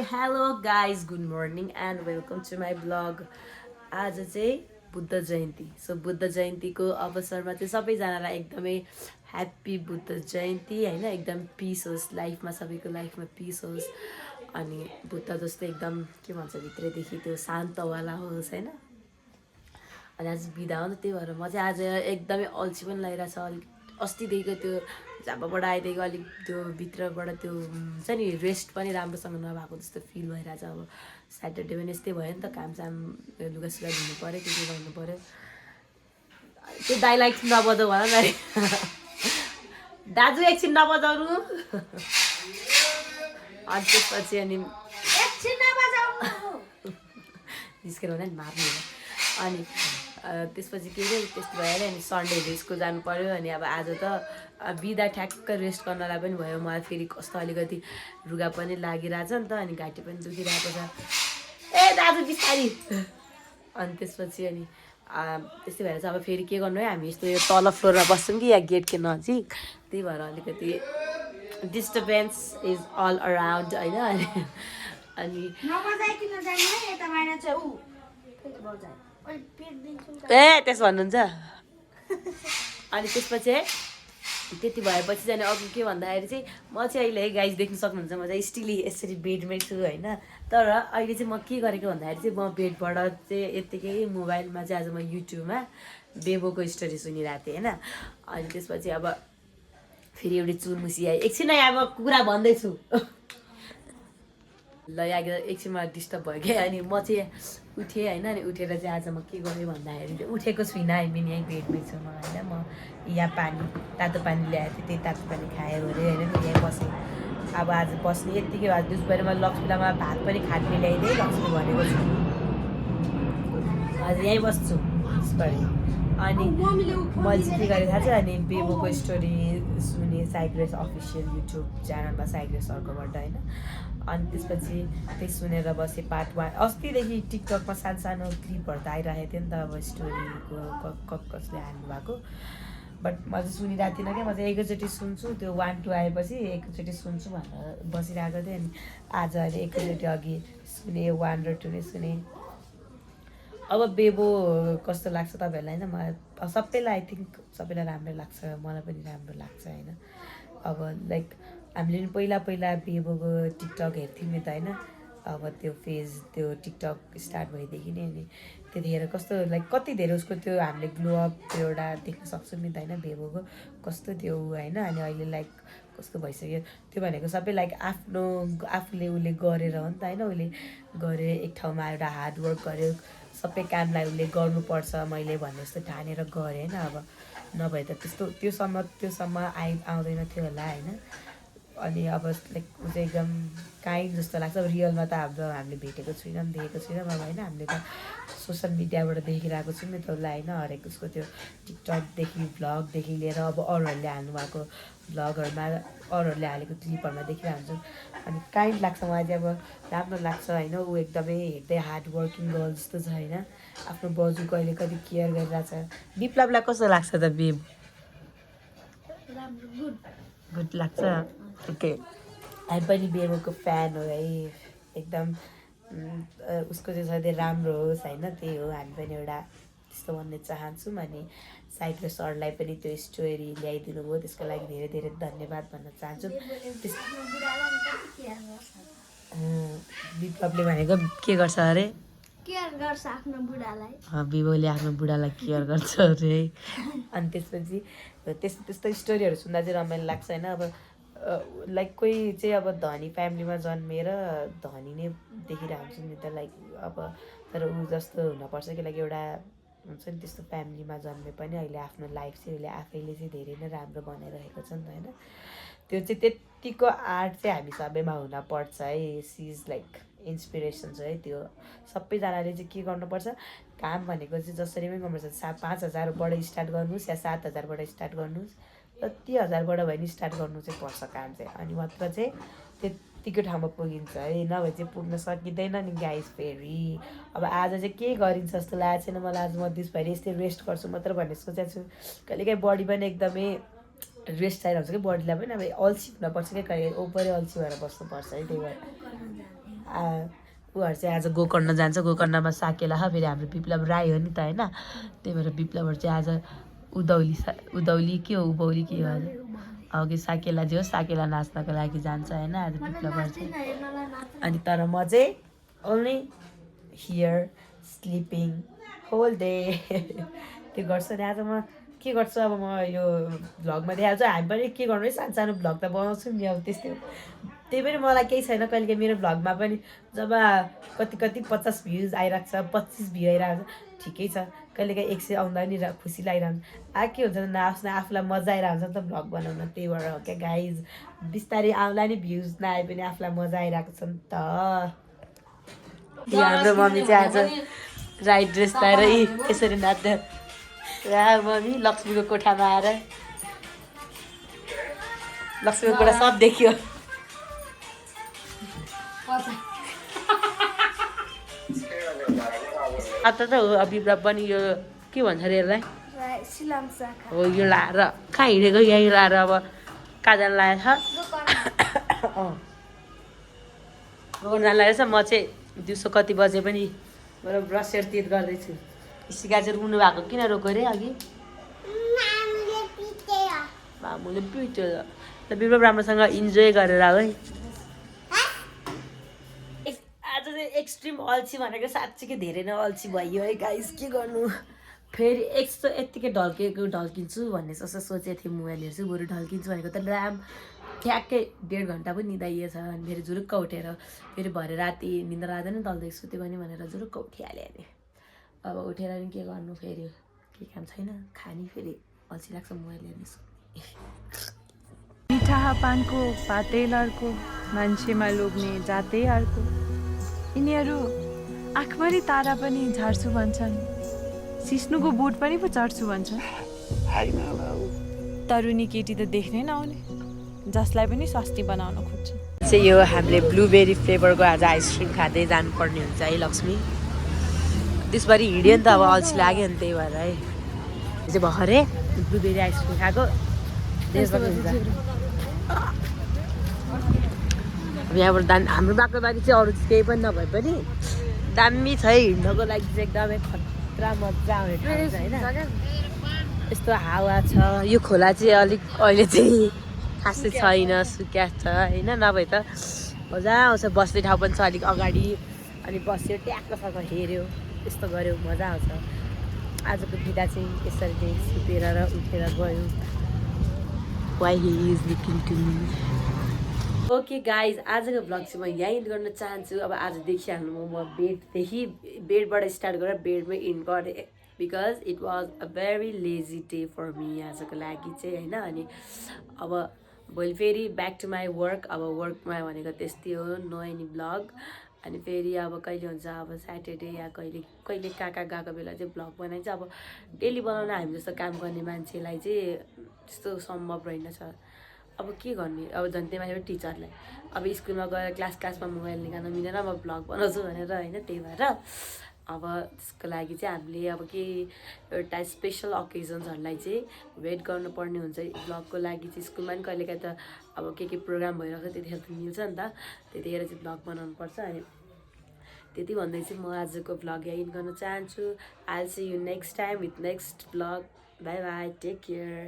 Hello guys good morning and welcome to my blog. आज चाहिँ Buddha Jayanti. So Buddha जयन्तीको अवसरमा चाहिँ सबैजनालाई एकदमै ह्याप्पी बुद्ध जयन्ती होइन। एकदम पिस होस् लाइफमा, सबैको लाइफमा पिस होस्। अनि बुद्ध जस्तै एकदम के भन्छ भित्रैदेखि त्यो शान्तवाला होस् होइन। अनि आज बिदा हो नि, त्यही भएर म चाहिँ आज एकदमै अल्छी पनि लागिरहेछ। अलिक अस्तिदेखिको त्यो झापाबाट आएदेखि अलिक त्यो भित्रबाट त्यो हुन्छ नि रेस्ट पनि राम्रोसँग नभएको जस्तो फिल भइरहेछ। अब स्याटरडे पनि यस्तै भयो नि त, कामसाम लुगासुगा धुनु पऱ्यो, के गर्नु पऱ्यो। त्यो दाइलाई एकछिन नबजाऊ भन न दाजु, एकछिन नबजाउनु। अनि त्यसपछि अनि निस्केर हुँदैन मार्नु। अनि त्यसपछि के अरे त्यस्तो भइहाल्यो। अनि सन्डेहरू स्कुल जानु पऱ्यो। अनि अब आज त बिदा ठ्याक्क रेस्ट गर्नलाई पनि भयो। मलाई फेरि कस्तो अलिकति रुगा पनि लागिरहेछ नि त, अनि घाँटी पनि दुखिरहेको छ। ए दाजु बिस्तारी। अनि त्यसपछि अनि त्यस्तै भएर चाहिँ अब फेरि के गर्नु है, हामी यस्तो यो तल फ्लोरमा बस्छौँ कि या गेटको नजिक, त्यही भएर अलिकति डिस्टर्बेन्स इज अल अराउन्ड होइन। अनि ए त्यसो भन्नुहुन्छ। अनि त्यसपछि त्यति भएपछि चाहिँ अघि के भन्दाखेरि चाहिँ म चाहिँ अहिले है गाइज देख्न सक्नुहुन्छ, म चाहिँ स्टिली यसरी बेडमै छु होइन। तर अहिले चाहिँ म के गरेको भन्दाखेरि चाहिँ म बेडबाट चाहिँ यत्तिकै मोबाइलमा चाहिँ आज म युट्युबमा बेबोको स्टोरी सुनिरहेको थिएँ होइन। अनि त्यसपछि अब फेरि एउटी चुरमुसी आयो। एकछिन अब कुरा भन्दैछु ल। यहाँ एकछिनमा डिस्टर्ब भयो क्या। अनि म चाहिँ उठेँ होइन। अनि उठेर चाहिँ आज म के गरेँ भन्दाखेरि चाहिँ उठेको छुइनँ, आई मिन यहीँ बेडमै छु म होइन। म यहाँ पानी तातो पानी ल्याएको थिएँ, त्यही तातो पानी खायो अरे होइन। यहीँ बसेँ। अब आज बस्ने यत्तिकै आज दिउँसो पऱ्यो। मैले लक्ष्मीलाई भात पनि खाट्ने ल्याइदिएँ, लक्ष्मी भनेको छु आज यहीँ बस्छु पऱ्यो। अनि मैले चाहिँ के गरेँ थाहा छ, अनि बेबोको स्टोरी सुने साइग्रेस अफिसियल युट्युब च्यानलमा, साइग्रेस सर्कोबाट होइन। अनि त्यसपछि त्यही सुनेर बसेँ। पार्ट 1 अस्तिदेखि टिकटकमा सानो सानो क्लिपहरू त आइरहेको थियो नि त, अब स्टोरीको कसले हाल्नु भएको। बट म चाहिँ सुनिरहेको थिइनँ क्या। म चाहिँ एकैचोटि सुन्छु, त्यो 1 2 आएपछि एकैचोटि सुन्छु भनेर बसिरहेको थिएँ। अनि आज अहिले एकैचोटि अघि सुने 1 र 2 नै सुने। अब बेबो कस्तो लाग्छ तपाईँहरूलाई होइन। मलाई सबैलाई आई थिङ्क सबैलाई राम्रो लाग्छ, मलाई पनि राम्रो लाग्छ होइन। अब लाइक हामीले पनि पहिला पहिला बेबोको टिकटक हेर्थ्यौँ नि त होइन। अब त्यो फेज त्यो टिकटक स्टार्ट भएदेखि नै। अनि त्यतिखेर कस्तो लाइक कति धेरै उसको त्यो हामीले ग्लो अप त्यो एउटा देख्न सक्छौँ नि त होइन, बेबोको कस्तो त्यो होइन। अनि अहिले लाइक कस्तो भइसक्यो त्यो भनेको सबै लाइक आफूले उसले गरेर हो नि त होइन। उसले गरेर एक ठाउँमा एउटा हार्डवर्क गर्यो, सबै कामलाई उसले गर्नुपर्छ मैले भन्ने जस्तो ठानेर गरेँ होइन। अब नभए त त्यस्तो त्योसम्म आउँदैन थियो होला होइन। अनि अब लाइक ऊ चाहिँ एकदम काइन्ड जस्तो लाग्छ। अब रियलमा त हामीले भेटेको छुइनौँ, देखेको छुइनौँ अब होइन। हामीले त सोसियल मिडियाबाट देखिरहेको छौँ नि त उसलाई होइन। हरेक उसको त्यो टिकटकदेखि भ्लगदेखि लिएर अब अरूहरूले हाल्नुभएको भ्लगहरूमा, अरूहरूले हालेको क्लिपहरूमा देखिरहेको हुन्छौँ। अनि काइन्ड लाग्छ मलाई चाहिँ, अब राम्रो लाग्छ होइन। ऊ एकदमै हेर्दै हार्ड वर्किङ गर्ल जस्तो छ होइन। आफ्नो बजुको अहिले कति केयर गरिरहेछ। विप्लवलाई कस्तो लाग्छ त बेब? गुड लाग्छ। ओके, हामी पनि बेबोको फ्यान हो है एकदम। उसको चाहिँ सधैँ राम्रो होस् होइन, त्यही हो। हामी पनि एउटा त्यस्तो भन्ने चाहन्छौँ। अनि साइक्रो सरलाई पनि त्यो स्टोरी ल्याइदिनु भयो, त्यसको लागि धेरै धेरै धन्यवाद भन्न चाहन्छु। विप्लवले भनेको के गर्छ अरे, केयर गर्छ आफ्नो बुढालाई। बिबोले आफ्नो बुढालाई केयर गर्छ अरे। अनि त्यसपछि त्यस्तो स्टोरीहरू सुन्दा चाहिँ रमाइलो लाग्छ होइन। अब लाइक कोही चाहिँ अब धनी फ्यामिलीमा जन्मेर धनी नै देखिरहेको हुन्छ नि त लाइक। अब तर ऊ जस्तो हुनपर्छ कि लाइक एउटा हुन्छ नि त्यस्तो फ्यामिलीमा जन्मे पनि अहिले आफ्नो लाइफ चाहिँ उसले आफैले चाहिँ धेरै नै राम्रो बनाइरहेको छ नि त होइन। त्यो चाहिँ त्यत्तिको आर्ट चाहिँ हामी सबैमा हुनपर्छ है। सी इज लाइक इन्सपिरेसन छ है। त्यो सबैजनाले चाहिँ के गर्नुपर्छ, काम भनेको चाहिँ जसरी पनि गर्नुपर्छ। 5,000बाट स्टार्ट गर्नुहोस् या 7,000बाट स्टार्ट गर्नुहोस्, जति हजारबाट भए नि स्टार्ट गर्नु चाहिँ पर्छ काम चाहिँ। अनि मात्र चाहिँ त्यत्तिको ठाउँमा पुगिन्छ है, नभए चाहिँ पुग्न सकिँदैन नि गाइस फेरि। अब आज चाहिँ के गरिन्छ जस्तो लागेको छैन मलाई। आज म दिउँसभरि यस्तै रेस्ट गर्छु मात्र भन्ने सोचेको छु। कहिलेकाहीँ बडी पनि एकदमै रेस्ट चाहिरहेको हुन्छ कि बडीलाई पनि। अब अल्छी हुनपर्छ क्या, कहिले ओभरै अल्छी भएर बस्नुपर्छ है। त्यही भएर उहाँहरू चाहिँ आज गोकर्ण जान्छ। गोकर्णमा साकेला फेरि हाम्रो विप्लव राई हो नि त होइन, त्यही भएर विप्लवहरू चाहिँ आज उधौली के हो उभौली के हो आज अघि साकेला जे हो साकेला नाच्नको लागि जान्छ होइन आज विप्लवहरू चाहिँ। अनि तर म चाहिँ only here sleeping whole day त्यो गर्छु। अनि आज म के गर्छु अब म यो भ्लगमा देखाउँछु। हामी पनि के गर्नु है सानो सानो भ्लग त बनाउँछौँ नि अब त्यस्तै हो। त्यही पनि मलाई केही छैन, कहिले मेरो भ्लगमा पनि जब कति 50 भ्युज आइरहेको छ 25 भ्यू आइरहेको छ ठिकै छ, कहिलेकाहीँ 100 आउँदा पनि खुसी लागिरहन्छ। के हुन्छ न आफूलाई मजा आइरहेको हुन्छ नि त भ्लग बनाउन, त्यही भएर हो क्या गाइज। बिस्तारै आउँला नि भ्युज नआए पनि आफूलाई मजा आइरहेको छ नि त। हाम्रो मम्मी चाहिँ आज राई ड्रेस लगाएर यसरी नाच्दै मम्मी लक्ष्मीको कोठामा आएर लक्ष्मीको कोठा सब देखियो। त हो विप्लव पनि यो के भन्छ अरे यसलाई हो यो लाएर कहाँ हिँडेको यहीँ लाएर अब कहाँ जानु लागेको छ जानु लागेको छ। म चाहिँ दिउँसो कति बजे पनि मेरो ब्रस तेल गर्दैछु। सिका चाहिँ रुनु भएको किन रोक्यो अरे अघि मामुले पिट्यो त विप्लव राम्रोसँग इन्जोय गरेर है। आज चाहिँ एक्सट्रिम अल्छी भनेको साँच्चीकै धेरै नै अल्छी भयो है गाइस, के गर्नु। फेरि यत्तिकै ढल्किन्छु भन्ने जस्तो सोचेको थिएँ। मोबाइल हेर्छु बरु ढल्किन्छु भनेको त राम ठ्याक्कै 1.5 घन्टा पनि निदाइएछ। अनि फेरि जुरुक्क उठेर फेरि भरे राति निन्द्रा लाग्दैन दल्दै सुत्यो भने भनेर जुरुक्क उठिहालेँ। अनि अब उठेर नि के गर्नु, फेरि के काम छैन खाने, फेरि अल्छी लाग्छ मोबाइल हेर्ने सुत्ने। मिठा पानको पातेल अर्को, मान्छेमा लोग्ने जातै अर्को। यिनीहरू आँखभरि तारा पनि झार्छु भन्छन्, सिस्नुको बोट पनि पो चढ्छु भन्छन्। तरुनी केटी त देख्नै नआउने, जसलाई पनि स्वास्नी बनाउन खोज्छ। चाहिँ यो हामीले ब्लुबेरी फ्लेभरको आज आइसक्रिम खाँदै जानुपर्ने हुन्छ है लक्ष्मी। त्यसभरि हिँड्यो नि त अब अल्छी लाग्यो नि, त्यही भएर है चाहिँ भर्खरै ब्लुबेरी आइसक्रिम खाएको अब यहाँबाट हाम्रो बाटोबारी चाहिँ अरू केही पनि नभए पनि दामी छ है हिँड्नको लागि चाहिँ एकदमै खतरा मजा आउने ठाउँ छ होइन। यस्तो हावा छ, यो खोला चाहिँ अलिक अहिले चाहिँ खासै छैन, सुक्या छ होइन, नभए त मजा आउँछ। बस्ने ठाउँ पनि छ अलिक अगाडि, अनि बस्यो ट्याक्कसँग हेऱ्यो यस्तो गऱ्यो मजा आउँछ। आजको बिदा चाहिँ यसरी चाहिँ सुतेर र उठेर गयो। Why he is looking to me. Okay guys, आजको भ्लग चाहिँ म यहीँ इन्ड गर्न चाहन्छु। अब आज देखिहाल्नु म बेडबाट स्टार्ट गरेर बेडमै इन्ड गरेँ, because it was a very lazy day for me आजको लागि चाहिँ होइन। अनि अब भोलि फेरि ब्याक टु माई वर्क। अब वर्कमा भनेको त्यस्तै हो, नो एनी भ्लग। अनि फेरि अब कहिले हुन्छ अब स्याटरडे या कहिले कहाँ गएको बेला चाहिँ भ्लग बनाइन्छ। अब डेली बनाउन हामी जस्तो काम गर्ने मान्छेलाई चाहिँ त्यस्तो सम्भव रहेनछ। अब के गर्ने, अब झन् त्यही माथि टिचरलाई अब स्कुलमा गएर क्लासमा मोबाइल निकाल्न मिलेन, म भ्लग बनाउँछु भनेर होइन। त्यही भएर अब त्यसको लागि चाहिँ हामीले अब केही एउटा स्पेसल अकेजन्सहरूलाई चाहिँ वेट गर्नुपर्ने हुन्छ भ्लगको लागि चाहिँ। स्कुलमा पनि कहिलेकाहीँ त अब के प्रोग्राम भइरहेको छ त्यतिखेर त मिल्छ नि त, त्यतिखेर चाहिँ भ्लग बनाउनु पर्छ। अनि त्यति भन्दै चाहिँ म आजको भ्लग यहाँ इन्ड गर्न चाहन्छु। I will see you next time with next vlog. Bye bye, take care.